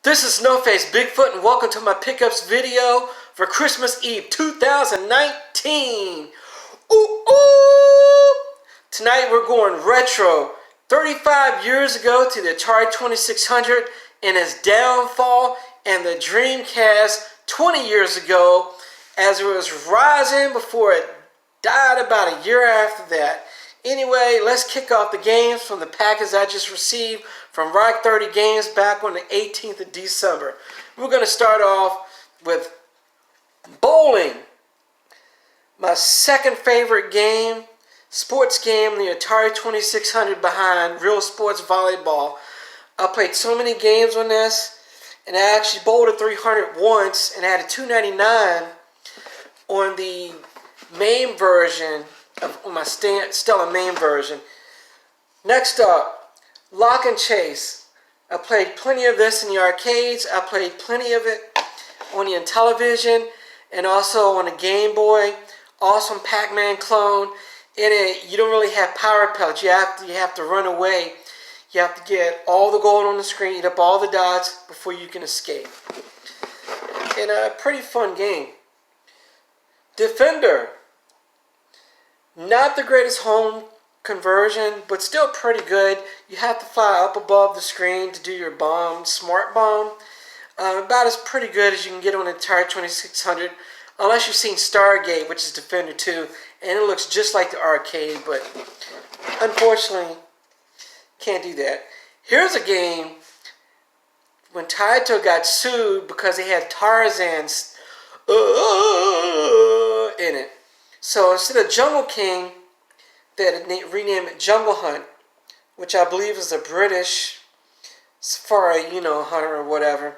This is Snowface Bigfoot and welcome to my pickups video for Christmas Eve 2019. Ooh, ooh! Tonight we're going retro. 35 years ago to the Atari 2600 and its downfall, and the Dreamcast 20 years ago as it was rising before it died about a year after that. Anyway, let's kick off the games from the package I just received from Rock 30 Games back on the 18th of December. We're going to start off with bowling. My second favorite game, sports game, the Atari 2600 behind real sports volleyball. I played so many games on this, and I actually bowled a 300 once and had a 299 on the main version on my Stella main version. Next up, Lock and Chase. I played plenty of this in the arcades. I played plenty of it on the Intellivision and also on the Game Boy. Awesome Pac-Man clone. In it, you don't really have power pellets. You have to run away. You have to get all the gold on the screen, eat up all the dots before you can escape. And a pretty fun game. Defender. Not the greatest home conversion, but still pretty good. You have to fly up above the screen to do your bomb, smart bomb. About as pretty good as you can get on the Atari 2600, unless you've seen Stargate, which is Defender 2, and it looks just like the arcade, but unfortunately, can't do that. Here's a game when Taito got sued because they had Tarzan's in it. So instead of Jungle King, they had renamed it Jungle Hunt, which I believe is a British safari, hunter or whatever.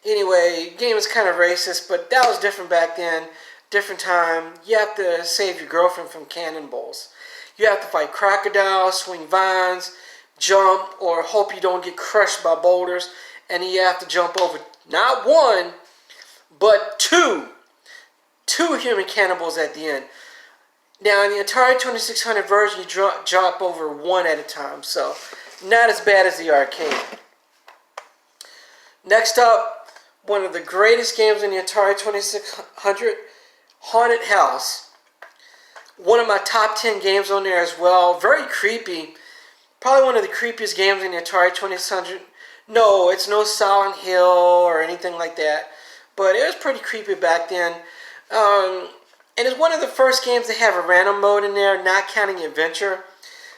Anyway, the game is kind of racist, but that was different back then, different time. You have to save your girlfriend from cannonballs. You have to fight crocodiles, swing vines, jump, or hope you don't get crushed by boulders. And you have to jump over not one, but two human cannibals at the end. Now, in the Atari 2600 version, you drop over one at a time, so not as bad as the arcade. Next up, one of the greatest games in the Atari 2600, Haunted House. One of my top 10 games on there as well. Very creepy. Probably one of the creepiest games in the Atari 2600. No, it's no Silent Hill or anything like that, but it was pretty creepy back then. And it's one of the first games to have a random mode in there, not counting adventure.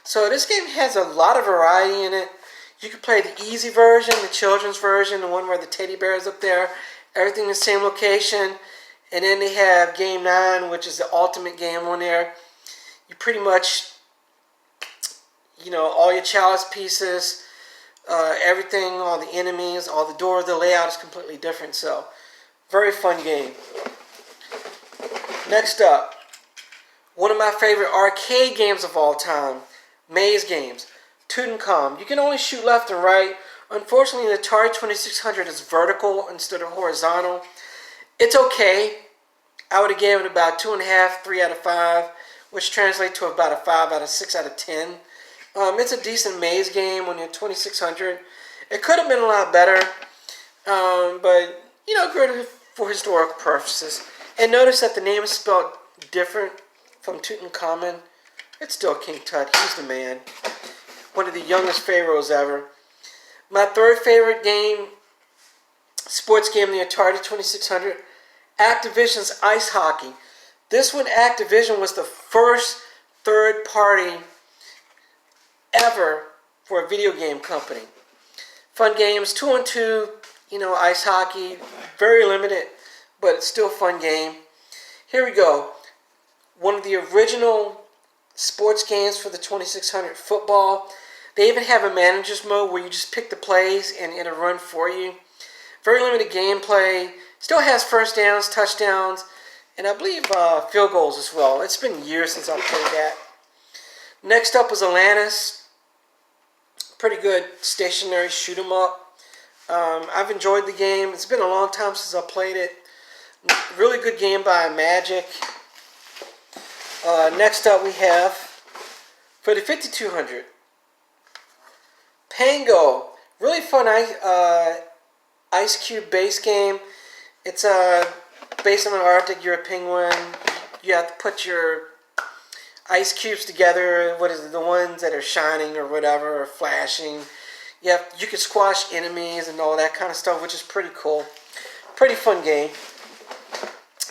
So this game has a lot of variety in it. You can play the easy version, the children's version, the one where the teddy bear is up there. Everything in the same location. And then they have Game 9, which is the ultimate game on there. You pretty much, all your chalice pieces, everything, all the enemies, all the doors, the layout is completely different. So, very fun game. Next up, one of my favorite arcade games of all time, maze games, Tutankhamun. You can only shoot left and right. Unfortunately, the Atari 2600 is vertical instead of horizontal. It's okay. I would have given it about 2.5, 3 out of 5, which translates to about a 5 out of 6 out of 10. It's a decent maze game on the 2600. It could have been a lot better, but, good for historical purposes. And notice that the name is spelled different from Tutankhamun. It's still King Tut. He's the man. One of the youngest pharaohs ever. My third favorite game, sports game, the Atari 2600, Activision's Ice Hockey. This one, Activision, was the first third party ever for a video game company. Fun games, 2-on-2, ice hockey, very limited, but it's still a fun game. Here we go. One of the original sports games for the 2600, football. They even have a manager's mode where you just pick the plays and it'll run for you. Very limited gameplay. Still has first downs, touchdowns, and I believe field goals as well. It's been years since I've played that. Next up was Atlantis. Pretty good stationary shoot 'em up. I've enjoyed the game. It's been a long time since I played it. Really good game by Magic. Next up we have, for the 5200, Pango. Really fun ice Ice Cube base game. It's based on an Arctic. You're a penguin. You have to put your ice cubes together. What is it? The ones that are shining or whatever, or flashing. You can squash enemies and all that kind of stuff, which is pretty cool. Pretty fun game.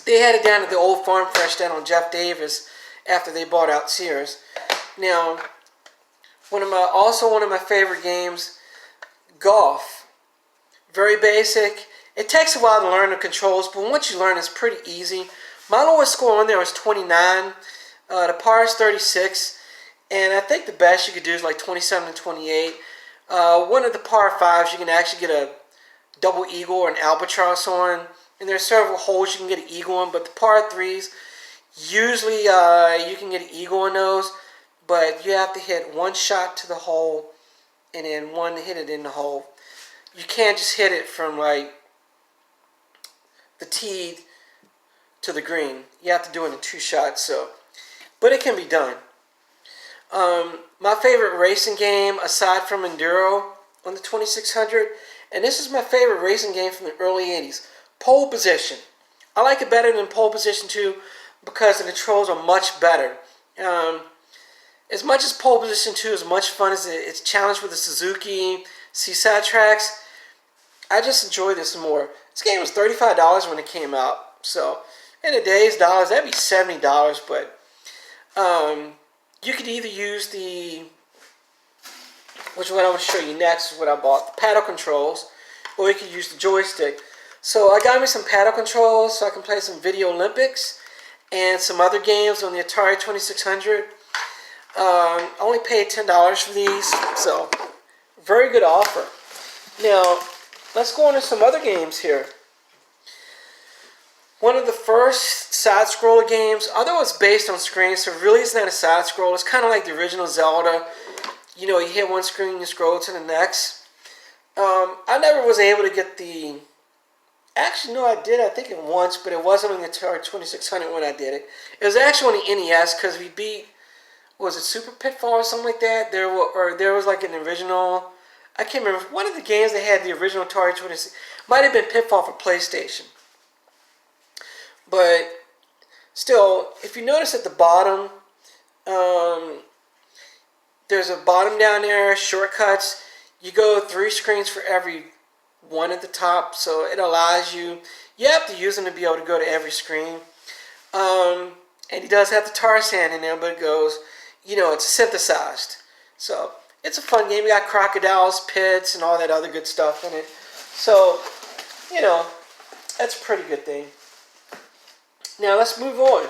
They had it down at the old Farm Fresh down on Jeff Davis after they bought out Sears. Now, one of my favorite games, golf. Very basic. It takes a while to learn the controls, but once you learn, it's pretty easy. My lowest score on there was 29. The par is 36, and I think the best you could do is like 27 and 28. One of the par 5s, you can actually get a double eagle or an albatross on, and there's several holes you can get an eagle on, but the par 3s, usually you can get an eagle on those, but you have to hit one shot to the hole, and then one hit it in the hole. You can't just hit it from like the tee to the green. You have to do it in 2 shots, but it can be done. My favorite racing game, aside from Enduro on the 2600, and this is my favorite racing game from the early 80s, Pole Position. I like it better than Pole Position 2 because the controls are much better. As much as Pole Position 2 is much fun as it's challenged with the Suzuki Seaside tracks, I just enjoy this more. This game was $35 when it came out, so in today's dollars, that'd be $70, but you could either use which one I'm going to show you next is what I bought, the paddle controls, or you could use the joystick. So I got me some paddle controls so I can play some Video Olympics and some other games on the Atari 2600. I only paid $10 for these, so very good offer. Now, let's go on to some other games here. One of the first side-scroller games, although it's based on screens, so really it's not a side-scroller. It's kind of like the original Zelda. You know, you hit one screen, you scroll to the next. I never was able to get the... Actually, no, I did. I think it once, but it wasn't on the Atari 2600 when I did it. It was actually on the NES because we beat... Was it Super Pitfall or something like that? There was like an original... I can't remember. One of the games that had the original Atari 26... Might have been Pitfall for PlayStation. But still, if you notice at the bottom, there's a bottom down there, shortcuts. You go 3 screens for every one at the top, so it allows you. You have to use them to be able to go to every screen. And he does have the tar sand in there, but it goes, it's synthesized. So it's a fun game. You got crocodiles, pits, and all that other good stuff in it. So, that's a pretty good thing. Now let's move on.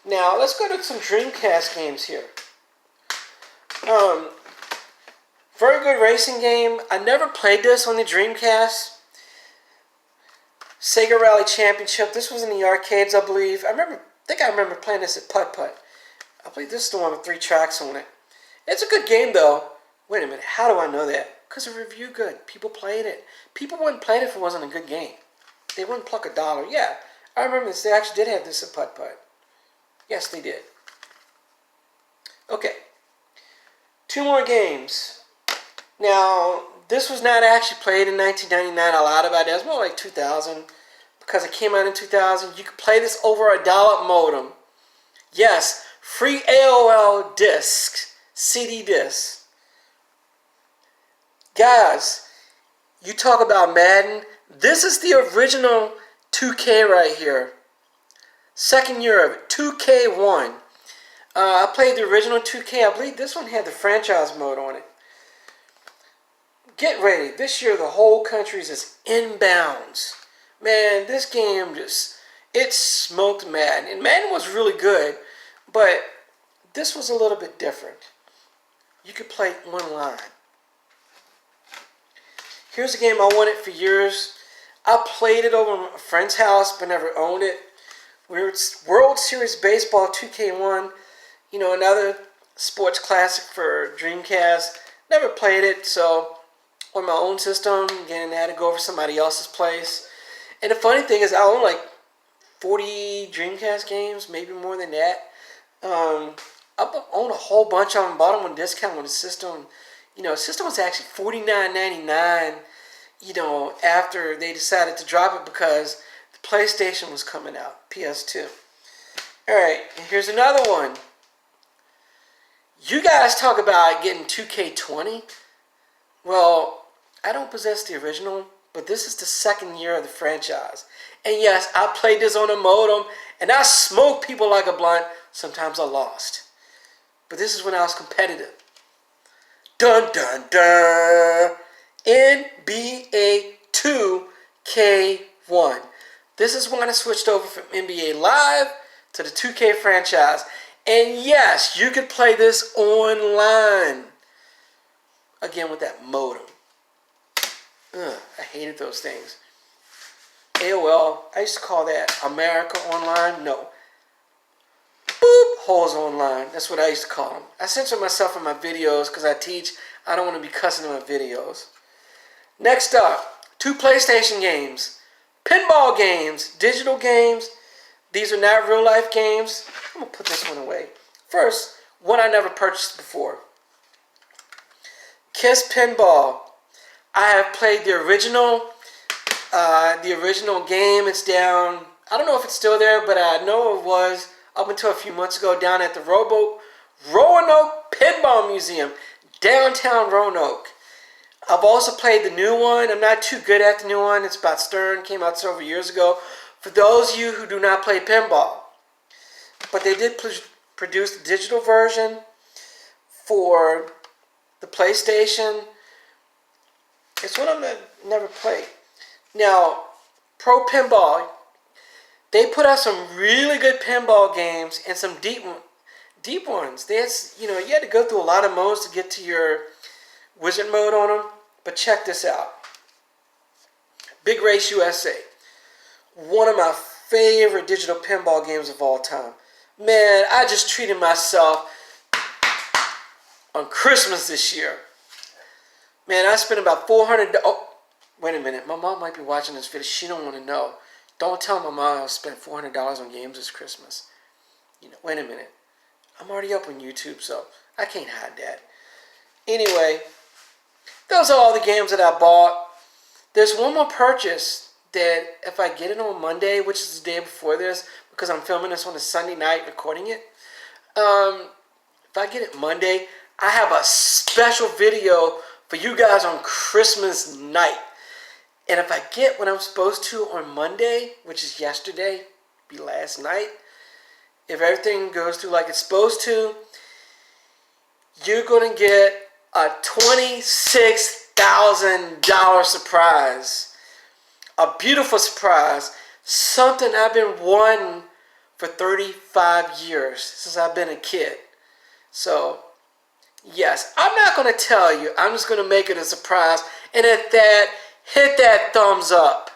Now let's go to some Dreamcast games here. Very good racing game. I never played this on the Dreamcast. Sega Rally Championship. This was in the arcades, I believe. I think I remember playing this at Putt Putt. I believe this is the one with 3 tracks on it. It's a good game though. Wait a minute. How do I know that? Because the review good. People played it. People wouldn't play it if it wasn't a good game. They wouldn't pluck $1. Yeah. I remember this. They actually did have this at Putt Putt. Yes, they did. Okay. 2 more games. Now, this was not actually played in 1999. A lot about it. It was more like 2000. Because it came out in 2000. You could play this over a dial-up modem. Yes. Free AOL discs. CD discs. Guys, you talk about Madden. This is the original 2K right here. Second year of it. 2K1. I played the original 2K. I believe this one had the franchise mode on it. Get ready. This year the whole country's just inbounds. Man, this game it smoked Madden. And Madden was really good, but this was a little bit different. You could play online. Here's a game I wanted for years. I played it over at a friend's house, but never owned it. World Series Baseball 2K1. Another sports classic for Dreamcast. Never played it, so on my own system, again, I had to go over somebody else's place. And the funny thing is, I own like 40 Dreamcast games, maybe more than that. I own a whole bunch of them, bought them on discount on the system. The system was actually $49.99. after they decided to drop it because the PlayStation was coming out, PS2. Alright, here's another one. You guys talk about getting 2K20. Well, I don't possess the original, but this is the second year of the franchise. And yes, I played this on a modem, and I smoked people like a blunt. Sometimes I lost. But this is when I was competitive. Dun dun dun! NBA 2K1. This is when I switched over from NBA Live to the 2K franchise. And yes, you could play this online. Again with that modem. I hated those things. AOL, I used to call that America Online. No. Boop, Holes Online. That's what I used to call them. I censor myself in my videos because I teach. I don't want to be cussing in my videos. Next up, 2 PlayStation games. Pinball games. Digital games. These are not real life games. I'm going to put this one away. First, one I never purchased before. Kiss Pinball. I have played the original game. It's down, I don't know if it's still there, but I know it was up until a few months ago down at the Roanoke Pinball Museum, downtown Roanoke. I've also played the new one. I'm not too good at the new one. It's about Stern, came out several years ago. For those of you who do not play pinball, but they did produce the digital version for the PlayStation. It's one I've never played. Now, Pro Pinball, they put out some really good pinball games and some deep ones. You had to go through a lot of modes to get to your wizard mode on them. But check this out. Big Race USA. One of my favorite digital pinball games of all time. Man, I just treated myself on Christmas this year. Man, I spent about $400. Oh, wait a minute. My mom might be watching this video. She don't want to know. Don't tell my mom I spent $400 on games this Christmas. Wait a minute. I'm already up on YouTube, so I can't hide that. Anyway, those are all the games that I bought. There's one more purchase that if I get it on Monday, which is the day before this, because I'm filming this on a Sunday night, recording it. If I get it Monday, I have a special video for you guys on Christmas night. And if I get what I'm supposed to on Monday, which is yesterday, be last night, if everything goes through like it's supposed to, you're going to get a $26,000 surprise. A beautiful surprise. Something I've been wanting for 35 years, since I've been a kid. So, yes, I'm not going to tell you. I'm just going to make it a surprise. And at that, hit that thumbs up.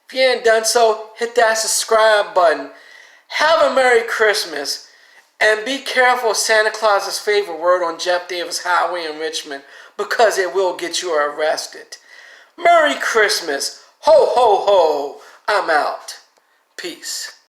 If you ain't done so, hit that subscribe button. Have a Merry Christmas. And be careful of Santa Claus's favorite word on Jeff Davis Highway in Richmond, because it will get you arrested. Merry Christmas. Ho, ho, ho. I'm out. Peace.